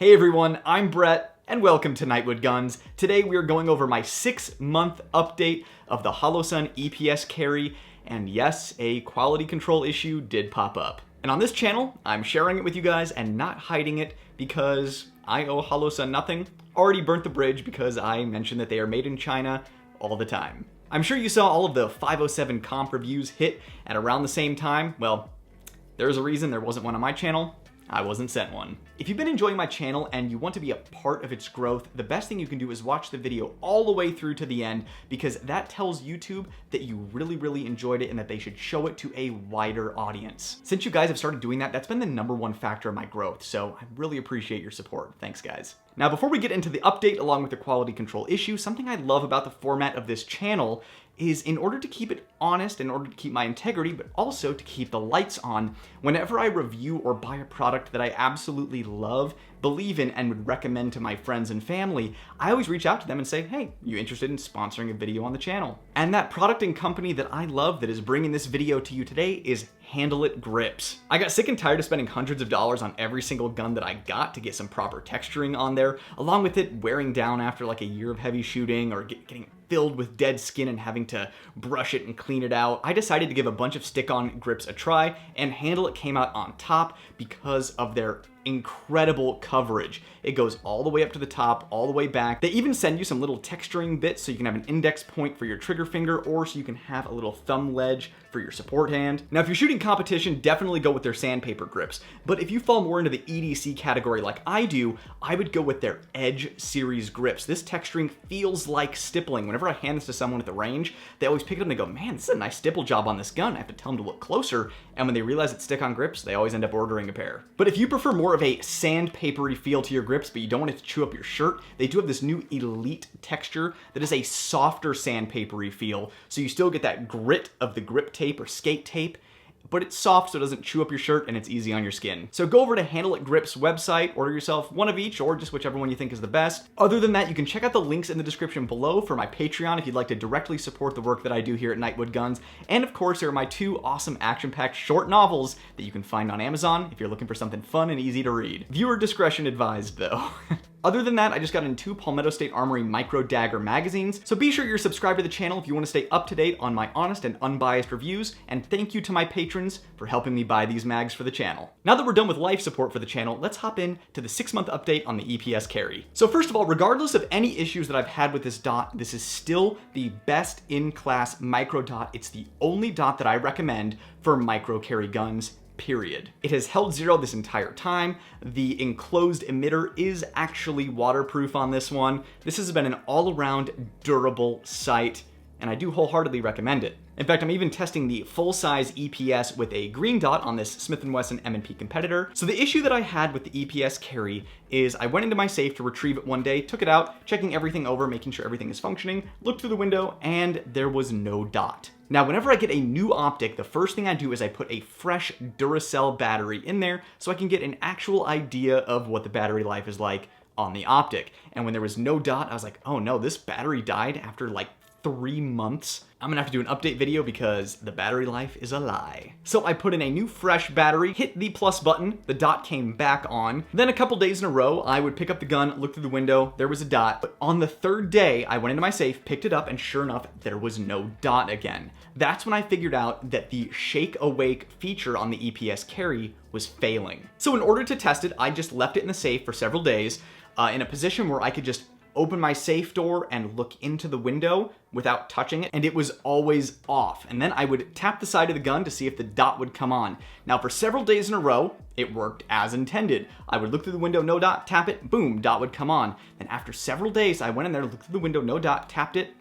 Hey everyone, I'm Brett, and welcome to Nightwood Guns. Today we are going over my 6-month update of the Holosun EPS Carry, and yes, a quality control issue did pop up. And on this channel, I'm sharing it with you guys and not hiding it because I owe Holosun nothing. Already burnt the bridge because I mentioned that they are made in China all the time. I'm sure you saw all of the 507 comp reviews hit at around the same time. Well, there's a reason there wasn't one on my channel. I wasn't sent one. If you've been enjoying my channel and you want to be a part of its growth, the best thing you can do is watch the video all the way through to the end, because that tells YouTube that you really enjoyed it and that they should show it to a wider audience. Since you guys have started doing that, that's been the #1 factor of my growth, so I really appreciate your support. Thanks, guys. Now, before we get into the update along with the quality control issue, something I love about the format of this channel is, in order to keep it honest, in order to keep my integrity, but also to keep the lights on, whenever I review or buy a product that I absolutely love, believe in, and would recommend to my friends and family, I always reach out to them and say, hey, you interested in sponsoring a video on the channel? And that product and company that I love that is bringing this video to you today is Handleitgrips. I got sick and tired of spending hundreds of dollars on every single gun that I got to get some proper texturing on there, along with it wearing down after like a year of heavy shooting or getting filled with dead skin and having to brush it and clean it out. I decided to give a bunch of stick-on grips a try, and Handlelit came out on top because of their incredible coverage. It goes all the way up to the top, all the way back. They even send you some little texturing bits so you can have an index point for your trigger finger, or so you can have a little thumb ledge for your support hand. Now, if you're shooting competition, definitely go with their sandpaper grips. But if you fall more into the EDC category like I do, I would go with their Edge series grips. This texturing feels like stippling. Whenever I hand this to someone at the range, they always pick it up and they go, man, this is a nice stipple job on this gun. I have to tell them to look closer. And when they realize it's stick-on grips, they always end up ordering a pair. But if you prefer more of a sandpapery feel to your grips, but you don't want it to chew up your shirt, they do have this new Elite texture that is a softer sandpapery feel. So you still get that grit of the grip tape or skate tape, but it's soft so it doesn't chew up your shirt and it's easy on your skin. So go over to Handleitgrips website, order yourself one of each or just whichever one you think is the best. Other than that, you can check out the links in the description below for my Patreon if you'd like to directly support the work that I do here at Nightwood Guns. And of course, there are my 2 awesome action-packed short novels that you can find on Amazon if you're looking for something fun and easy to read. Viewer discretion advised, though. Other than that, I just got in 2 Palmetto State Armory Micro Dagger magazines, so be sure you're subscribed to the channel if you want to stay up to date on my honest and unbiased reviews, and thank you to my patrons for helping me buy these mags for the channel. Now that we're done with life support for the channel, let's hop in to the 6-month update on the EPS Carry. So first of all, regardless of any issues that I've had with this dot, this is still the best in-class micro dot. It's the only dot that I recommend for micro carry guns, period. It has held 0 this entire time. The enclosed emitter is actually waterproof on this one. This has been an all-around durable sight, and I do wholeheartedly recommend it. In fact, I'm even testing the full-size EPS with a green dot on this Smith & Wesson M&P competitor. So the issue that I had with the EPS Carry is I went into my safe to retrieve it one day, took it out, checking everything over, making sure everything is functioning, looked through the window, and there was no dot. Now, whenever I get a new optic, the first thing I do is I put a fresh Duracell battery in there so I can get an actual idea of what the battery life is like on the optic. And when there was no dot, I was like, oh no, this battery died after like 3 months. I'm gonna have to do an update video because the battery life is a lie. So I put in a new fresh battery, hit the plus button, the dot came back on. Then a couple days in a row, I would pick up the gun, look through the window, there was a dot. But on the 3rd day, I went into my safe, picked it up, and sure enough, there was no dot again. That's when I figured out that the shake awake feature on the EPS Carry was failing. So in order to test it, I just left it in the safe for several days in a position where I could just open my safe door and look into the window without touching it, and it was always off. And then I would tap the side of the gun to see if the dot would come on. Now, for several days in a row, it worked as intended. I would look through the window, no dot, tap it, boom, dot would come on. Then after several days, I went in there, looked through the window, no dot, tapped it,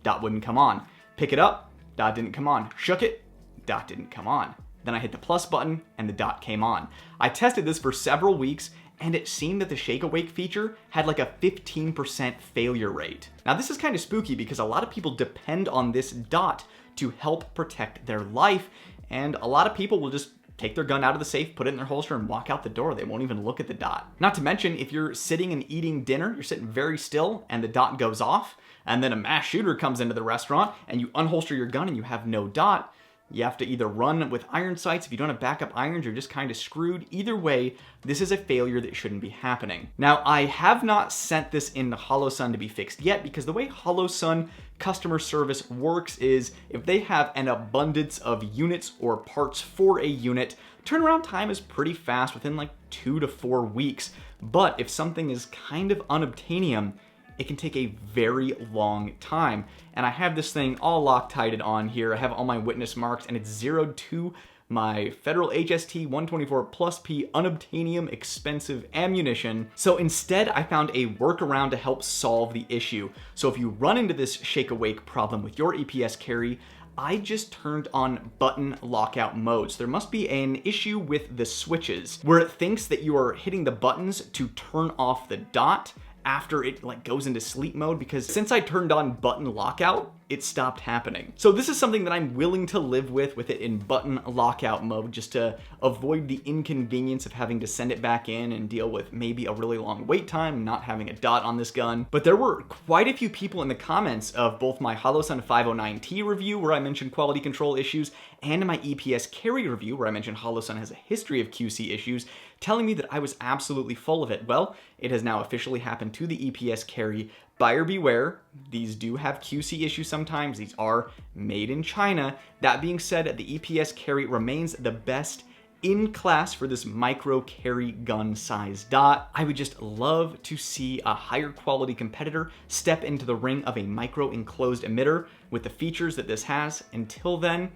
dot wouldn't come on. Pick it up, dot didn't come on. Shook it, dot didn't come on. Then I hit the plus button and the dot came on. I tested this for several weeks, and it seemed that the shake awake feature had like a 15% failure rate. Now, this is kind of spooky because a lot of people depend on this dot to help protect their life, and a lot of people will just take their gun out of the safe, put it in their holster, and walk out the door. They won't even look at the dot. Not to mention, if you're sitting and eating dinner, you're sitting very still, and the dot goes off, and then a mass shooter comes into the restaurant, and you unholster your gun and you have no dot, you have to either run with iron sights. If you don't have backup irons, you're just kind of screwed. Either way, this is a failure that shouldn't be happening. Now, I have not sent this in to Holosun to be fixed yet, because the way Holosun customer service works is if they have an abundance of units or parts for a unit, turnaround time is pretty fast, within like 2 to 4 weeks. But if something is kind of unobtainium, it can take a very long time. And I have this thing all Loctited on here. I have all my witness marks, and it's zeroed to my Federal HST 124 Plus P unobtainium expensive ammunition. So instead, I found a workaround to help solve the issue. So if you run into this shake awake problem with your EPS carry, I just turned on button lockout modes. There must be an issue with the switches where it thinks that you are hitting the buttons to turn off the dot after it like goes into sleep mode, because since I turned on button lockout, it stopped happening. So this is something that I'm willing to live with it in button lockout mode, just to avoid the inconvenience of having to send it back in and deal with maybe a really long wait time, not having a dot on this gun. But there were quite a few people in the comments of both my Holosun 509T review, where I mentioned quality control issues, and my EPS carry review, where I mentioned Holosun has a history of QC issues, telling me that I was absolutely full of it. Well, it has now officially happened to the EPS carry. Buyer beware, these do have QC issues sometimes. These are made in China. That being said, the EPS carry remains the best in class for this micro carry gun size dot. I would just love to see a higher quality competitor step into the ring of a micro enclosed emitter with the features that this has. Until then,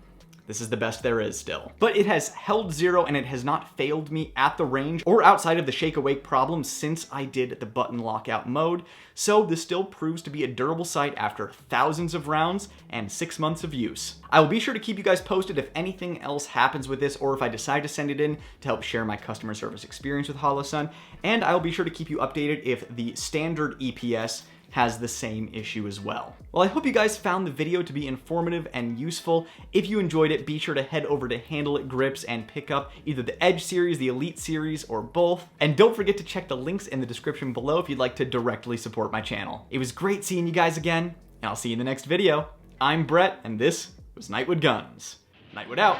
this is the best there is still. But it has held zero, and it has not failed me at the range or outside of the shake awake problem since I did the button lockout mode. So this still proves to be a durable sight after thousands of rounds and 6 months of use. I will be sure to keep you guys posted if anything else happens with this, or if I decide to send it in to help share my customer service experience with Holosun. And I'll be sure to keep you updated if the standard EPS has the same issue as well. Well, I hope you guys found the video to be informative and useful. If you enjoyed it, be sure to head over to Handleitgrips and pick up either the Edge series, the Elite series, or both. And don't forget to check the links in the description below if you'd like to directly support my channel. It was great seeing you guys again, and I'll see you in the next video. I'm Brett, and this was Nightwood Guns. Nightwood out.